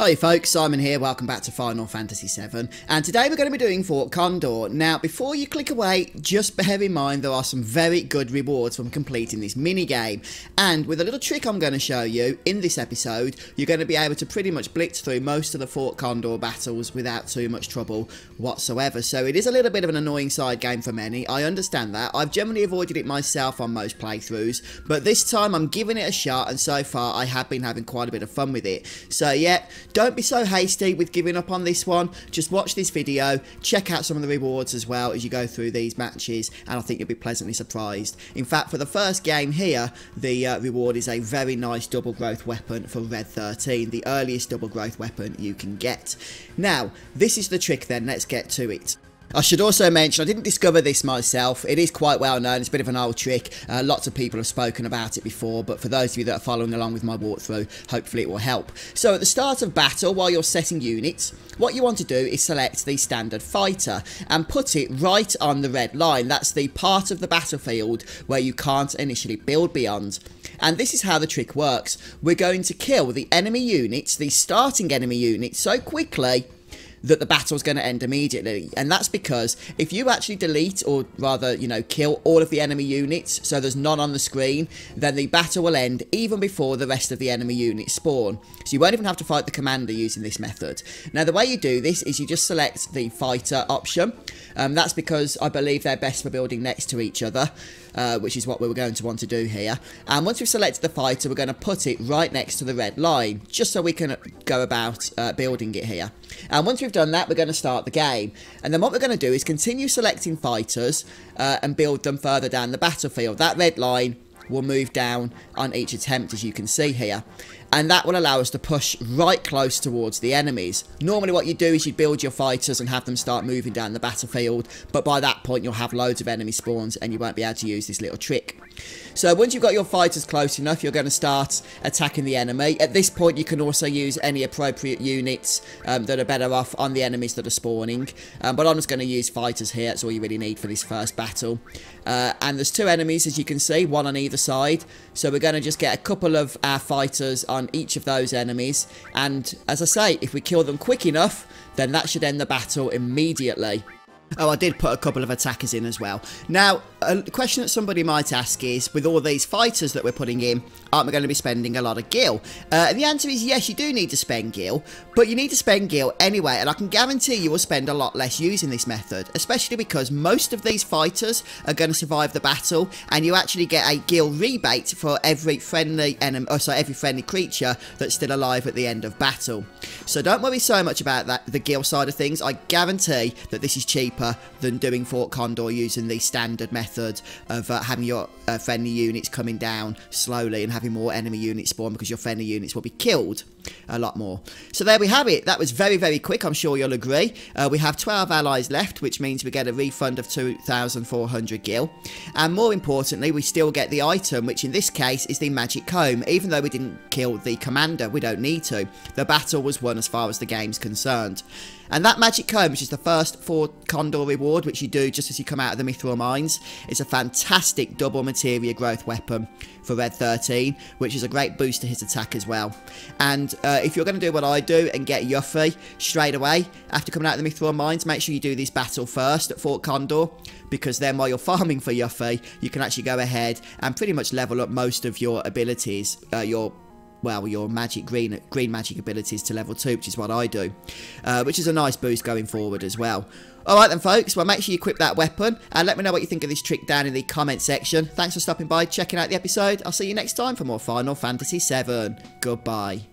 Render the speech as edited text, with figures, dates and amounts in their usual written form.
Hi folks, Simon here, welcome back to Final Fantasy VII, and today we're going to be doing Fort Condor. Now before you click away, just bear in mind there are some very good rewards from completing this mini game, and with a little trick I'm going to show you in this episode, you're going to be able to pretty much blitz through most of the Fort Condor battles without too much trouble whatsoever. So it is a little bit of an annoying side game for many, I understand that. I've generally avoided it myself on most playthroughs, but this time I'm giving it a shot, and so far I have been having quite a bit of fun with it. So yeah, don't be so hasty with giving up on this one. Just watch this video, check out some of the rewards as well as you go through these matches, and I think you'll be pleasantly surprised. In fact, for the first game here, the reward is a very nice double growth weapon for Red 13, the earliest double growth weapon you can get. Now, this is the trick then, let's get to it. I should also mention, I didn't discover this myself, it is quite well known, it's a bit of an old trick, lots of people have spoken about it before, but for those of you that are following along with my walkthrough, hopefully it will help. So at the start of battle, while you're setting units, what you want to do is select the standard fighter, and put it right on the red line. That's the part of the battlefield where you can't initially build beyond. And this is how the trick works. We're going to kill the enemy units, the starting enemy units, so quickly that the battle's going to end immediately. And that's because if you actually delete, or rather, kill all of the enemy units, so there's none on the screen, then the battle will end even before the rest of the enemy units spawn. So you won't even have to fight the commander using this method. Now the way you do this is you just select the fighter option. That's because I believe they're best for building next to each other, which is what we were going to want to do here. And once we've selected the fighter, we're going to put it right next to the red line, just so we can go about building it here. And once we've done that, we're going to start the game. And then what we're going to do is continue selecting fighters and build them further down the battlefield. That red line will move down on each attempt, as you can see here. And that will allow us to push right close towards the enemies. Normally what you do is you build your fighters and have them start moving down the battlefield, but by that point you'll have loads of enemy spawns and you won't be able to use this little trick. So once you've got your fighters close enough, you're going to start attacking the enemy. At this point you can also use any appropriate units that are better off on the enemies that are spawning. But I'm just going to use fighters here, that's all you really need for this first battle. And there's two enemies, as you can see, one on either side. So we're going to just get a couple of our fighters on each of those enemies. And as I say, if we kill them quick enough, then that should end the battle immediately. Oh, I did put a couple of attackers in as well. Now, a question that somebody might ask is, with all these fighters that we're putting in, aren't we going to be spending a lot of gil? And the answer is yes, you do need to spend gil, but you need to spend gil anyway, and I can guarantee you will spend a lot less using this method, especially because most of these fighters are going to survive the battle, and you actually get a gil rebate for every friendly enemy, every friendly creature that's still alive at the end of battle. So don't worry so much about that, the gil side of things. I guarantee that this is cheaper than doing Fort Condor using the standard method of having your friendly units coming down slowly and having more enemy units spawn, because your friendly units will be killed a lot more. So there we have it. That was very, very quick, I'm sure you'll agree. We have 12 allies left, which means we get a refund of 2,400 gil. And more importantly, we still get the item, which in this case is the magic comb. Even though we didn't kill the commander, we don't need to. The battle was won as far as the game's concerned. And that magic comb, which is the first Fort Condor reward, which you do just as you come out of the Mithril mines, is a fantastic double materia growth weapon for Red 13, which is a great boost to his attack as well. And if you're going to do what I do and get Yuffie straight away after coming out of the Mithril mines, make sure you do this battle first at Fort Condor, because then while you're farming for Yuffie, you can actually go ahead and pretty much level up most of your abilities, your magic green magic abilities to level 2, which is what I do, which is a nice boost going forward as well. Alright then folks, well make sure you equip that weapon, and let me know what you think of this trick down in the comment section. Thanks for stopping by, checking out the episode. I'll see you next time for more Final Fantasy VII. Goodbye.